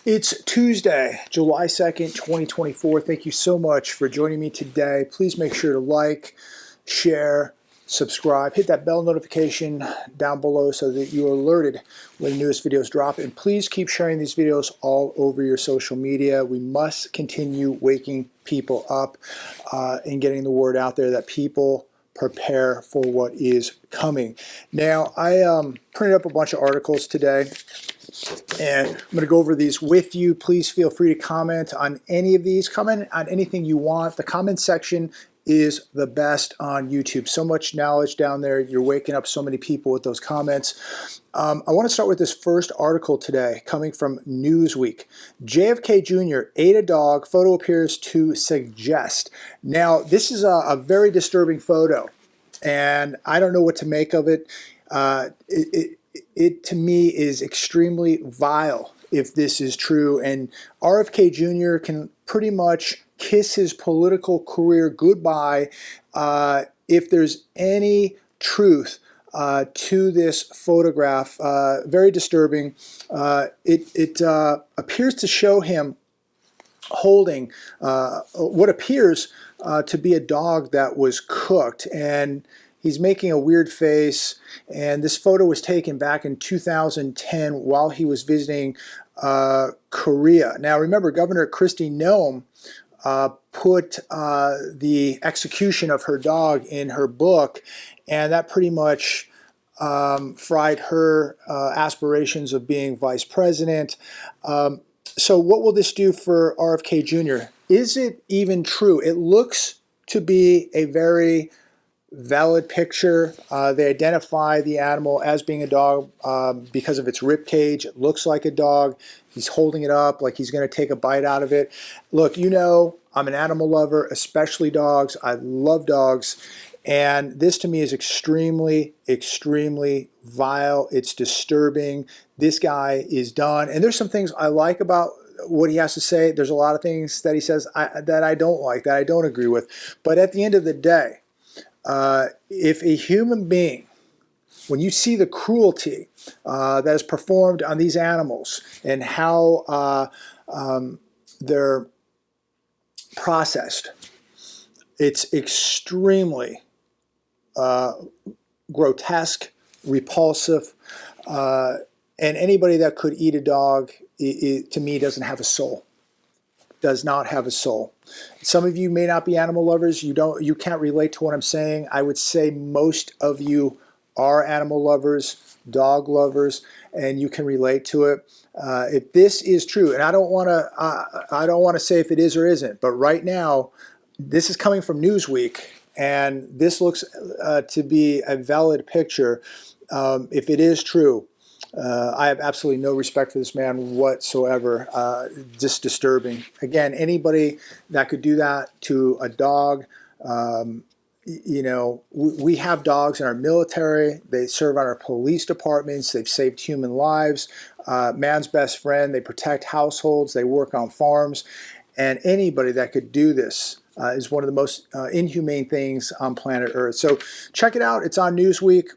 It's Tuesday, July 2nd, 2024. Thank you so much for joining me today. Please make sure to like, share, subscribe, hit that bell notification down below so that you are alerted when the newest videos drop. And please keep sharing these videos all over your social media. We must continue waking people up and getting the word out there that people prepare for what is coming. Now, I printed up a bunch of articles today, and I'm going to go over these with you. Please feel free to comment on any of these. Comment on anything you want. The comment section is the best on YouTube. So much knowledge down there. You're waking up so many people with those comments. I want to start with this first article today coming from Newsweek. JFK Jr. ate a dog. Photo appears to suggest. Now, this is a very disturbing photo, and I don't know what to make of it. It to me is extremely vile if this is true, and RFK Jr. can pretty much kiss his political career goodbye if there's any truth to this photograph. Very disturbing. It appears to show him holding what appears to be a dog that was cooked, and he's making a weird face. And this photo was taken back in 2010 while he was visiting Korea. Now remember, Governor Kristi Noem put the execution of her dog in her book, and that pretty much fried her aspirations of being vice president. So what will this do for RFK Jr.? Is it even true? It looks to be a very valid picture. They identify the animal as being a dog because of its rib cage. It looks like a dog. He's holding it up like he's going to take a bite out of it. Look, you know, I'm an animal lover, especially dogs. I love dogs. And this to me is extremely, extremely vile. It's disturbing. This guy is done. And there's some things I like about what he has to say. There's a lot of things that he says that I don't like, that I don't agree with. But at the end of the day, if a human being, when you see the cruelty that is performed on these animals and how they're processed, it's extremely grotesque, repulsive, and anybody that could eat a dog, to me, doesn't have a soul. Does not have a soul. Some of you may not be animal lovers. You can't relate to what I'm saying. I would say most of you are animal lovers, dog lovers, and you can relate to it. If this is true, and I don't want to say if it is or isn't, but right now, this is coming from Newsweek, and this looks to be a valid picture. If it is true, I have absolutely no respect for this man whatsoever. Just disturbing. Again, anybody that could do that to a dog, you know, we have dogs in our military. They serve on our police departments. They've saved human lives. Man's best friend. They protect households. They work on farms. And anybody that could do this is one of the most inhumane things on planet Earth. So check it out. It's on Newsweek.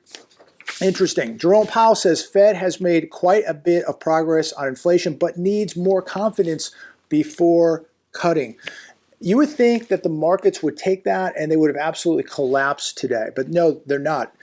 Interesting. Jerome Powell says Fed has made quite a bit of progress on inflation, but needs more confidence before cutting. You would think that the markets would take that and they would have absolutely collapsed today, but no, they're not.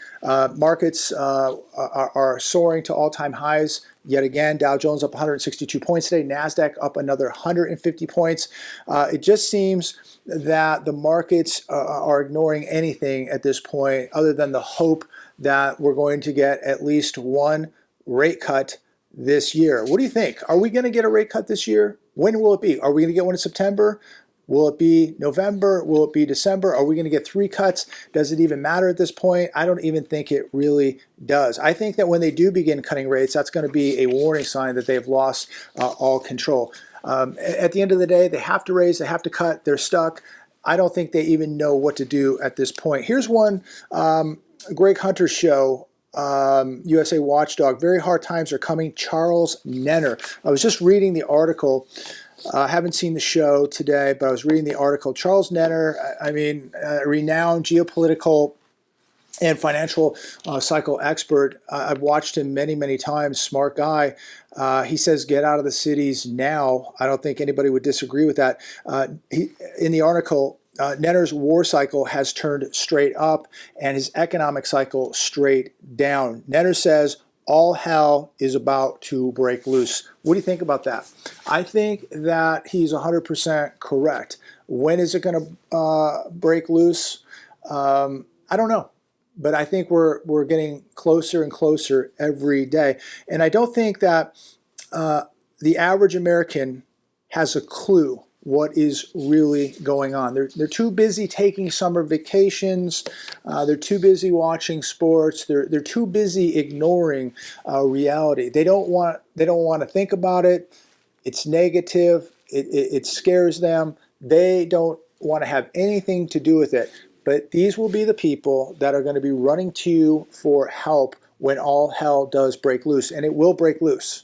Markets are soaring to all-time highs yet again. Dow Jones up 162 points today. NASDAQ up another 150 points. It just seems that the markets are ignoring anything at this point other than the hope that we're going to get at least one rate cut this year. What do you think? Are we going to get a rate cut this year? When will it be? Are we going to get one in September? Will it be November? Will it be December? Are we going to get 3 cuts? Does it even matter at this point? I don't even think it really does. I think that when they do begin cutting rates, that's going to be a warning sign that they've lost all control. At the end of the day, they have to raise, they have to cut, they're stuck. I don't think they even know what to do at this point. Here's one, Greg Hunter's show, USA Watchdog, very hard times are coming, Charles Nenner. I was just reading the article. I haven't seen the show today, but I was reading the article. Charles Nenner, I mean, renowned geopolitical and financial cycle expert. I've watched him many, many times. Smart guy. He says, get out of the cities now. I don't think anybody would disagree with that. In the article, Netter's war cycle has turned straight up and his economic cycle straight down. Netter says, all hell is about to break loose. What do you think about that? I think that he's 100% correct. When is it going to break loose? I don't know. But I think we're getting closer and closer every day. And I don't think that the average American has a clue what is really going on. They're too busy taking summer vacations. They're too busy watching sports. They're too busy ignoring reality. They don't want to think about it. It's negative. It scares them. They don't want to have anything to do with it. But these will be the people that are going to be running to you for help when all hell does break loose, and it will break loose.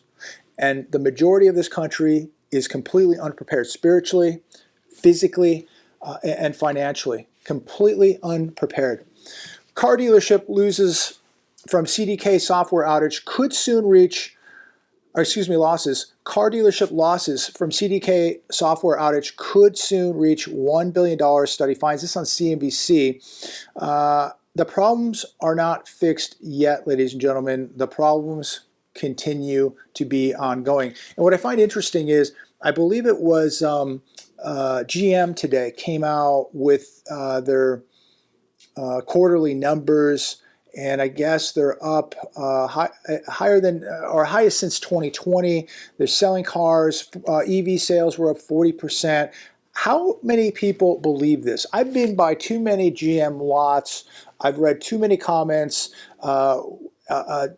And the majority of this country is completely unprepared spiritually, physically, and financially. Completely unprepared. Car dealership loses from CDK software outage could soon reach, losses. Car dealership losses from CDK software outage could soon reach $1 billion, study finds. This on CNBC. The problems are not fixed yet, ladies and gentlemen. The problems continue to be ongoing. And what I find interesting is, I believe it was GM today came out with their quarterly numbers, and I guess they're up higher than or highest since 2020. They're selling cars. EV sales were up 40%. How many people believe this? I've been by too many GM lots. I've read too many comments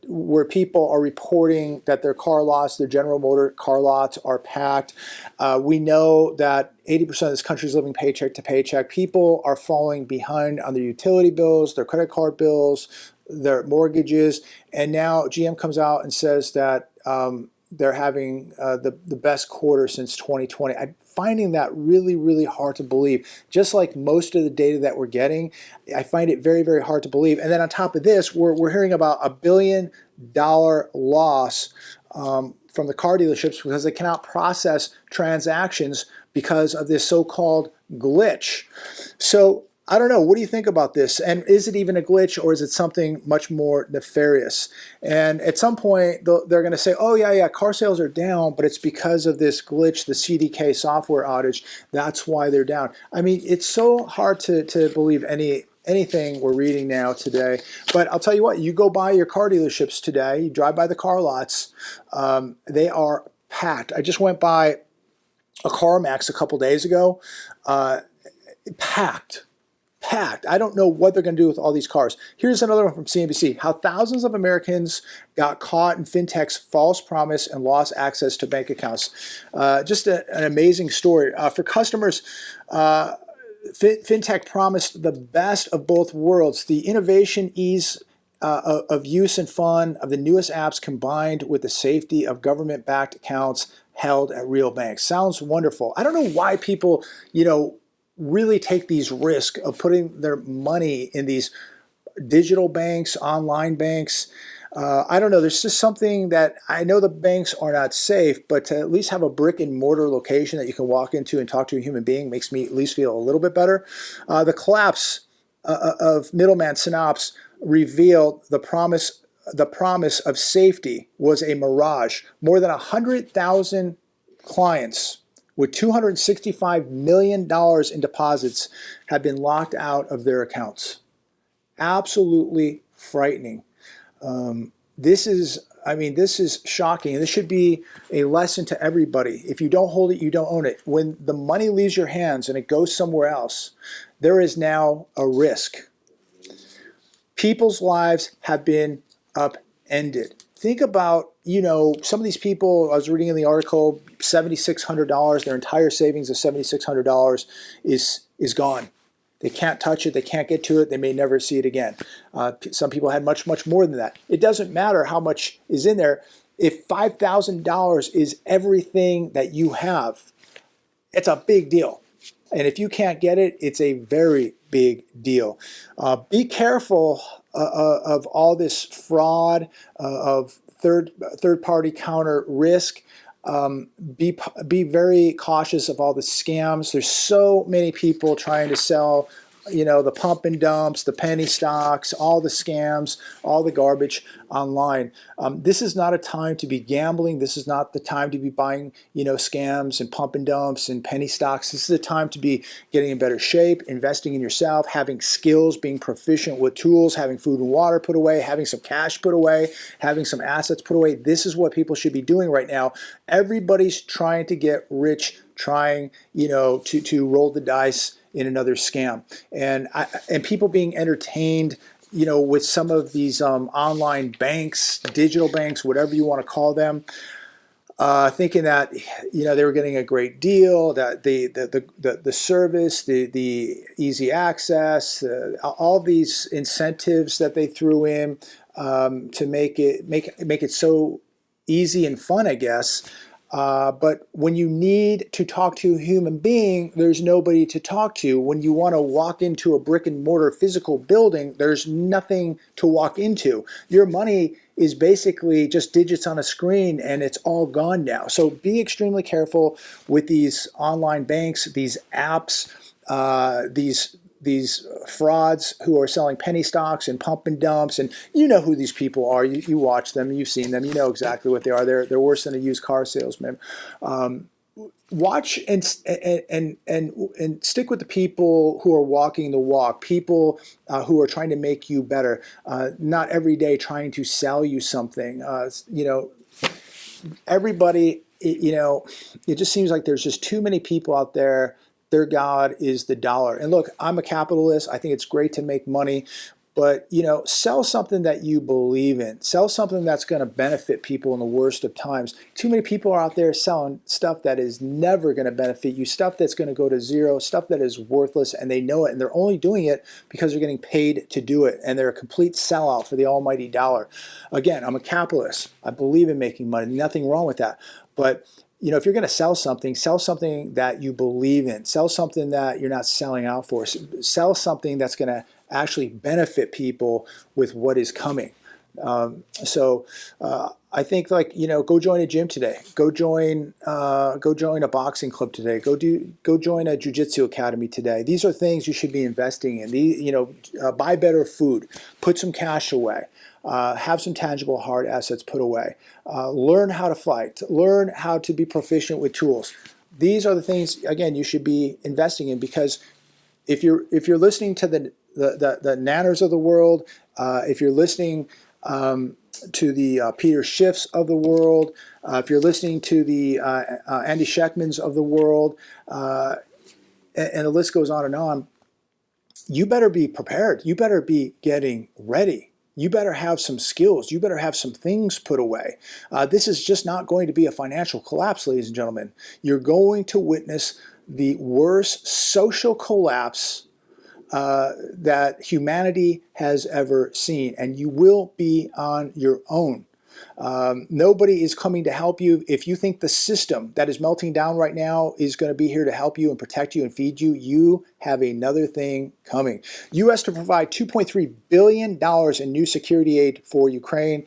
where people are reporting that their car lots, their General Motor car lots are packed. We know that 80% of this country is living paycheck to paycheck. People are falling behind on their utility bills, their credit card bills, their mortgages, and now GM comes out and says that they're having the best quarter since 2020. I'm finding that really, really hard to believe. Just like most of the data that we're getting, I find it very, very hard to believe. And then on top of this, we're hearing about $1 billion loss from the car dealerships because they cannot process transactions because of this so-called glitch. So I don't know. What do you think about this? And is it even a glitch, or is it something much more nefarious? And at some point, they're going to say, oh, yeah, car sales are down, but it's because of this glitch, the CDK software outage. That's why they're down. I mean, it's so hard to believe anything we're reading now today. But I'll tell you what, you go by your car dealerships today, you drive by the car lots, they are packed. I just went by a CarMax a couple days ago, packed. I don't know what they're going to do with all these cars. Here's another one from CNBC. How thousands of Americans got caught in fintech's false promise and lost access to bank accounts. Just an amazing story. For customers, fintech promised the best of both worlds. The innovation, ease of use and fun of the newest apps combined with the safety of government-backed accounts held at real banks. Sounds wonderful. I don't know why people, really take these risks of putting their money in these digital banks, online banks. I don't know. There's just something that I know the banks are not safe, but to at least have a brick and mortar location that you can walk into and talk to a human being makes me at least feel a little bit better. The collapse of middleman Synops revealed the promise of safety was a mirage. More than 100,000 clients with $265 million in deposits have been locked out of their accounts. Absolutely frightening. This is shocking. This should be a lesson to everybody. If you don't hold it, you don't own it. When the money leaves your hands and it goes somewhere else, there is now a risk. People's lives have been upended. Think about, some of these people, I was reading in the article, $7,600, their entire savings of $7,600 is gone. They can't touch it. They can't get to it. They may never see it again. Some people had much, much more than that. It doesn't matter how much is in there. If $5,000 is everything that you have, it's a big deal. And if you can't get it, it's a very big deal. Be careful of all this fraud, of third party counter risk. Be very cautious of all the scams. There's so many people trying to sell, the pump and dumps, the penny stocks, all the scams, all the garbage online. This is not a time to be gambling. This is not the time to be buying, scams and pump and dumps and penny stocks. This is a time to be getting in better shape, investing in yourself, having skills, being proficient with tools, having food and water put away, having some cash put away, having some assets put away. This is what people should be doing right now. Everybody's trying to get rich, trying, to roll the dice in another scam, and people being entertained, with some of these online banks, digital banks, whatever you want to call them, thinking that they were getting a great deal, that the service, the easy access, all these incentives that they threw in to make it so easy and fun, I guess. But when you need to talk to a human being, there's nobody to talk to. When you want to walk into a brick and mortar physical building, there's nothing to walk into. Your money is basically just digits on a screen, and it's all gone now. So be extremely careful with these online banks, these apps, these frauds who are selling penny stocks and pump and dumps, and you know who these people are. You watch them, you've seen them, you know exactly what they are. They're worse than a used car salesman. Watch and stick with the people who are walking the walk, people who are trying to make you better, not every day trying to sell you something. Everybody, it just seems like there's just too many people out there. Their God is the dollar. And look, I'm a capitalist. I think it's great to make money, but sell something that you believe in. Sell something that's going to benefit people in the worst of times. Too many people are out there selling stuff that is never going to benefit you, stuff that's going to go to zero, stuff that is worthless, and they know it, and they're only doing it because they're getting paid to do it, and they're a complete sellout for the almighty dollar. Again, I'm a capitalist. I believe in making money. Nothing wrong with that. But if you're going to sell something that you believe in. Sell something that you're not selling out for. Sell something that's going to actually benefit people with what is coming. I think, go join a gym today. Go join a boxing club today. Go join a jiu-jitsu academy today. These are things you should be investing in. Buy better food. Put some cash away. Have some tangible hard assets put away. Learn how to fight. Learn how to be proficient with tools. These are the things, again, you should be investing in, because if you're listening to the Nanners of the world, if you're listening to the Peter Schiffs of the world, if you're listening to the Andy Schectmans of the world, and the list goes on, you better be prepared. You better be getting ready. You better have some skills. You better have some things put away. This is just not going to be a financial collapse, ladies and gentlemen. You're going to witness the worst social collapse that humanity has ever seen, and you will be on your own. Nobody is coming to help you. If you think the system that is melting down right now is going to be here to help you and protect you and feed you, you have another thing coming. U.S. to provide $2.3 billion in new security aid for Ukraine.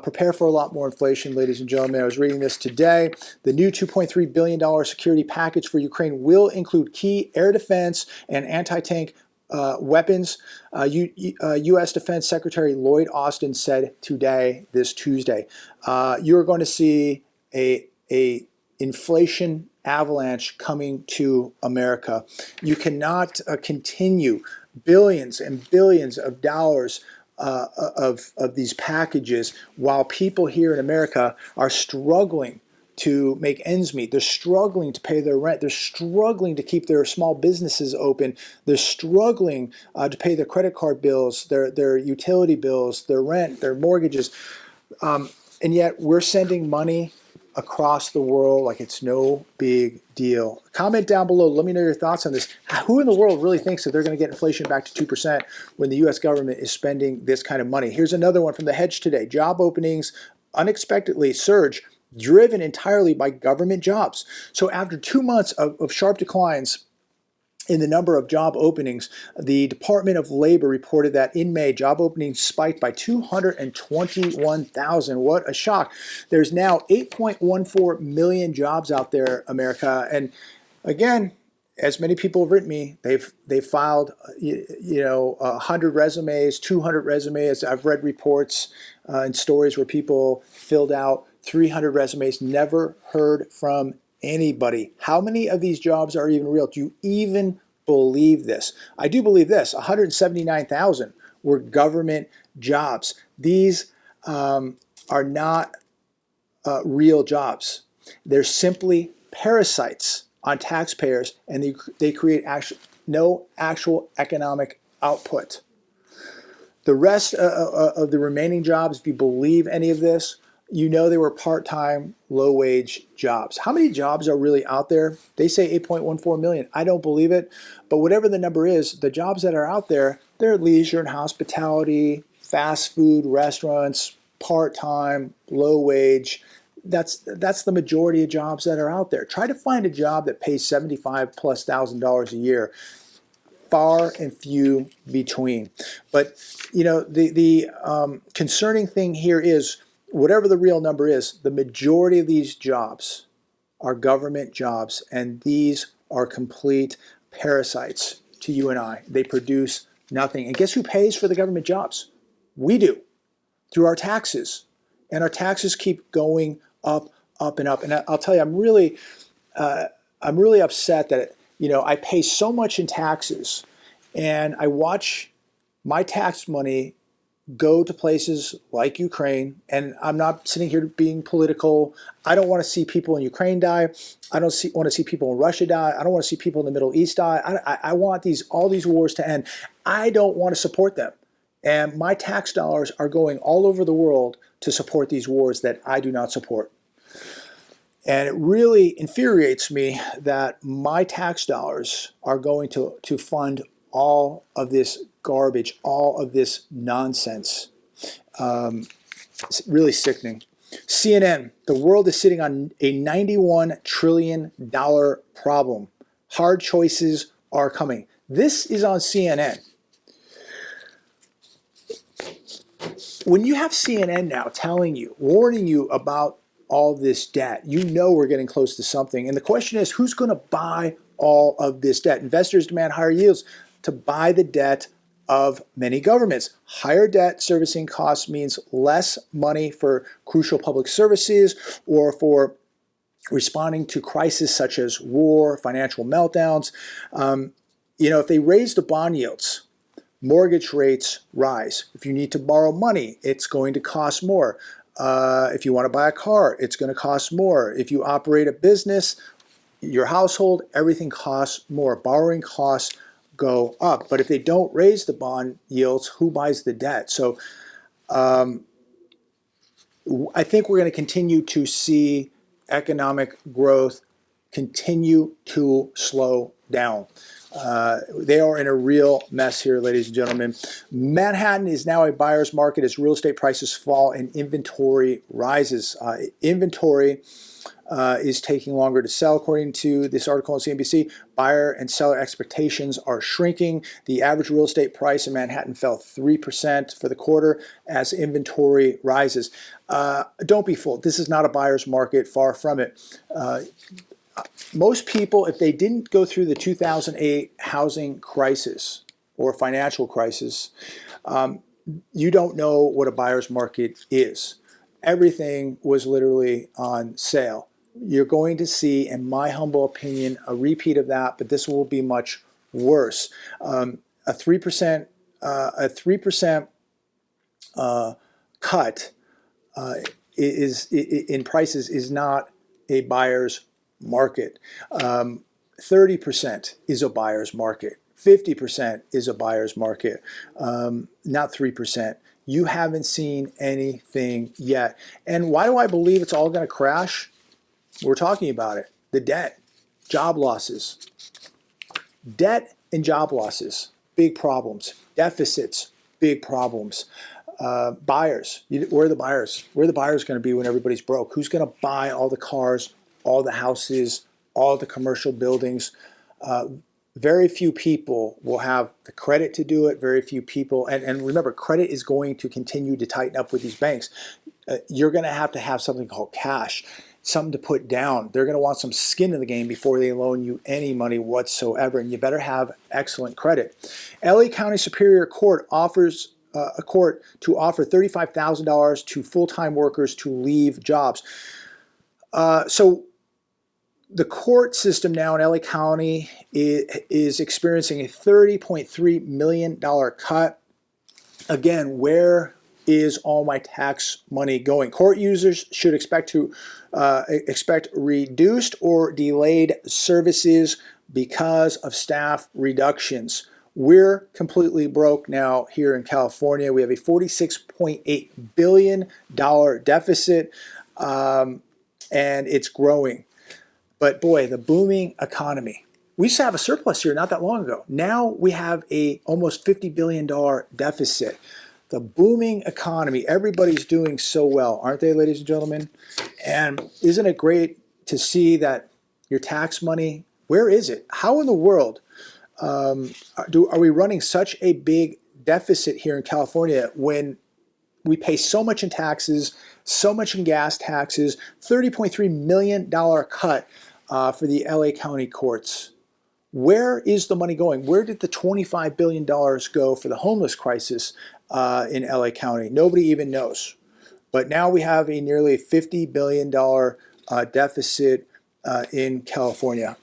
Prepare for a lot more inflation, ladies and gentlemen. I was reading this today. The new $2.3 billion security package for Ukraine will include key air defense and anti-tank weapons. U.S. Defense Secretary Lloyd Austin said today, this Tuesday, you're going to see a inflation avalanche coming to America. You cannot continue billions and billions of dollars of these packages while people here in America are struggling to make ends meet. They're struggling to pay their rent. They're struggling to keep their small businesses open. They're struggling to pay their credit card bills, their utility bills, their rent, their mortgages. And yet we're sending money across the world like it's no big deal. Comment down below. Let me know your thoughts on this. Who in the world really thinks that they're going to get inflation back to 2% when the U.S. government is spending this kind of money? Here's another one from The Hedge today. Job openings unexpectedly surge, driven entirely by government jobs. So after 2 months of sharp declines in the number of job openings, the Department of Labor reported that in May, job openings spiked by 221,000. What a shock. There's now 8.14 million jobs out there, America. And again, as many people have written me, they've filed 100 resumes, 200 resumes. I've read reports and stories where people filled out 300 resumes, never heard from anybody. How many of these jobs are even real? Do you even believe this? I do believe this. 179,000 were government jobs. These are not real jobs. They're simply parasites on taxpayers, and they create no actual economic output. The rest of the remaining jobs, if you believe any of this, you know they were part-time, low-wage jobs. How many jobs are really out there? They say 8.14 million. I don't believe it. But whatever the number is, the jobs that are out there, they're leisure and hospitality, fast food, restaurants, part-time, low-wage. That's the majority of jobs that are out there. Try to find a job that pays $75,000+ a year. Far and few between. But the concerning thing here is, whatever the real number is, the majority of these jobs are government jobs, and these are complete parasites to you and I. They produce nothing. And guess who pays for the government jobs? We do, through our taxes. And our taxes keep going up, up, and up. And I'll tell you, I'm really upset that I pay so much in taxes, and I watch my tax money go to places like Ukraine. And I'm not sitting here being political. I don't want to see people in Ukraine die. I don't want to see people in Russia die. I don't want to see people in the Middle East die. I want all these wars to end. I don't want to support them. And my tax dollars are going all over the world to support these wars that I do not support. And it really infuriates me that my tax dollars are going to fund all of this garbage, all of this nonsense. It's really sickening. CNN, the world is sitting on a $91 trillion problem. Hard choices are coming. This is on CNN. When you have CNN now telling you, warning you about all this debt, you know we're getting close to something. And the question is, who's going to buy all of this debt? Investors demand higher yields to buy the debt of many governments. Higher debt servicing costs means less money for crucial public services or for responding to crises such as war, financial meltdowns. If they raise the bond yields, mortgage rates rise. If you need to borrow money, it's going to cost more. If you want to buy a car, it's going to cost more. If you operate a business, your household, everything costs more. Borrowing costs go up. But if they don't raise the bond yields, who buys the debt? So I think we're going to continue to see economic growth continue to slow down. They are in a real mess here, ladies and gentlemen. Manhattan is now a buyer's market as real estate prices fall and inventory rises. Inventory is taking longer to sell, according to this article on CNBC. Buyer and seller expectations are shrinking. The average real estate price in Manhattan fell 3% for the quarter as inventory rises. Don't be fooled. This is not a buyer's market, far from it. Most people, if they didn't go through the 2008 housing crisis or financial crisis, you don't know what a buyer's market is. Everything was literally on sale. You're going to see, in my humble opinion, a repeat of that, but this will be much worse. A 3% cut in prices is not a buyer's market. 30% is a buyer's market. 50% is a buyer's market, not 3%. You haven't seen anything yet. And why do I believe it's all going to crash? We're talking about it. The debt, job losses. Debt and job losses, big problems. Deficits, big problems. Buyers, where are the buyers? Where are the buyers going to be when everybody's broke? Who's going to buy all the cars, all the houses, all the commercial buildings? very few people will have the credit to do it. Very few people, and remember, credit is going to continue to tighten up with these banks. You're going to have something called cash, something to put down. They're going to want some skin in the game before they loan you any money whatsoever, and you better have excellent credit. LA County Superior Court offers a court to offer $35,000 to full-time workers to leave jobs. So the court system now in LA County is experiencing a $30.3 million cut. Again, where is all my tax money going? Court users should expect reduced or delayed services because of staff reductions. We're completely broke now here in California. We have a $46.8 billion deficit, and it's growing. But boy, the booming economy. We used to have a surplus here not that long ago. Now we have a almost $50 billion deficit. The booming economy, everybody's doing so well, aren't they, ladies and gentlemen? And isn't it great to see that your tax money, where is it? How in the world are we running such a big deficit here in California when we pay so much in taxes, so much in gas taxes, $30.3 million cut for the LA County courts? Where is the money going? Where did the $25 billion go for the homeless crisis in LA County? Nobody even knows. But now we have a nearly $50 billion deficit in California.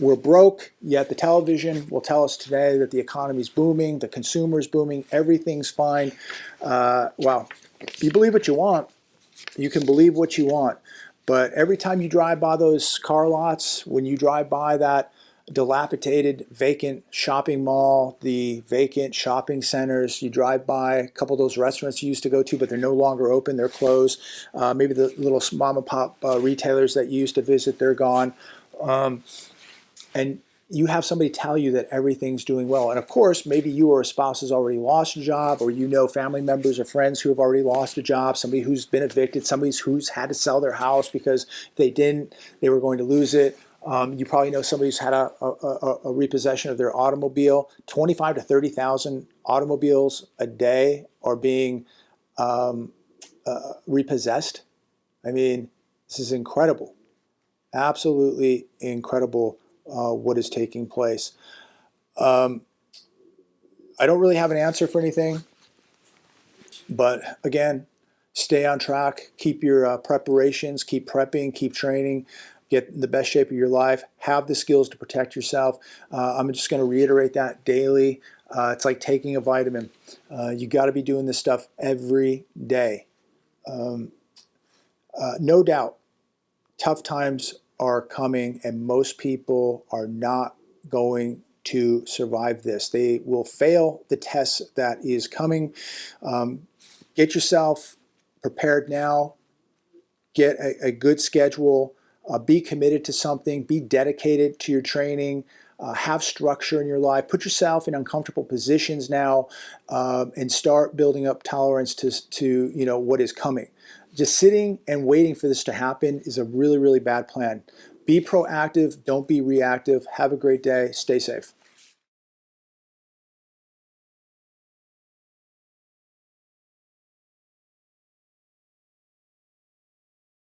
We're broke, yet the television will tell us today that the economy's booming, the consumer's booming, everything's fine. Wow. You believe what you want. You can believe what you want. But every time you drive by those car lots, when you drive by that dilapidated, vacant shopping mall, the vacant shopping centers, you drive by a couple of those restaurants you used to go to, but they're no longer open, they're closed. Maybe the little mom and pop retailers that you used to visit, they're gone. And you have somebody tell you that everything's doing well. And of course, maybe you or a spouse has already lost a job, or you know family members or friends who have already lost a job, somebody who's been evicted, somebody who's had to sell their house because if they didn't, they were going to lose it. You probably know somebody who's had a repossession of their automobile. 25 to 30,000 automobiles a day are being repossessed. I mean, this is incredible. Absolutely incredible. What is taking place. I don't really have an answer for anything, but again, stay on track, keep your preparations, keep prepping, keep training, get in the best shape of your life, have the skills to protect yourself. I'm just going to reiterate that daily. It's like taking a vitamin. You got to be doing this stuff every day. No doubt, tough times are coming, and most people are not going to survive this. They will fail the test that is coming. Get yourself prepared now. Get a good schedule. Be committed to something. Be dedicated to your training. Have structure in your life. Put yourself in uncomfortable positions now, and start building up tolerance to what is coming. Just sitting and waiting for this to happen is a really, really bad plan. Be proactive. Don't be reactive. Have a great day. Stay safe.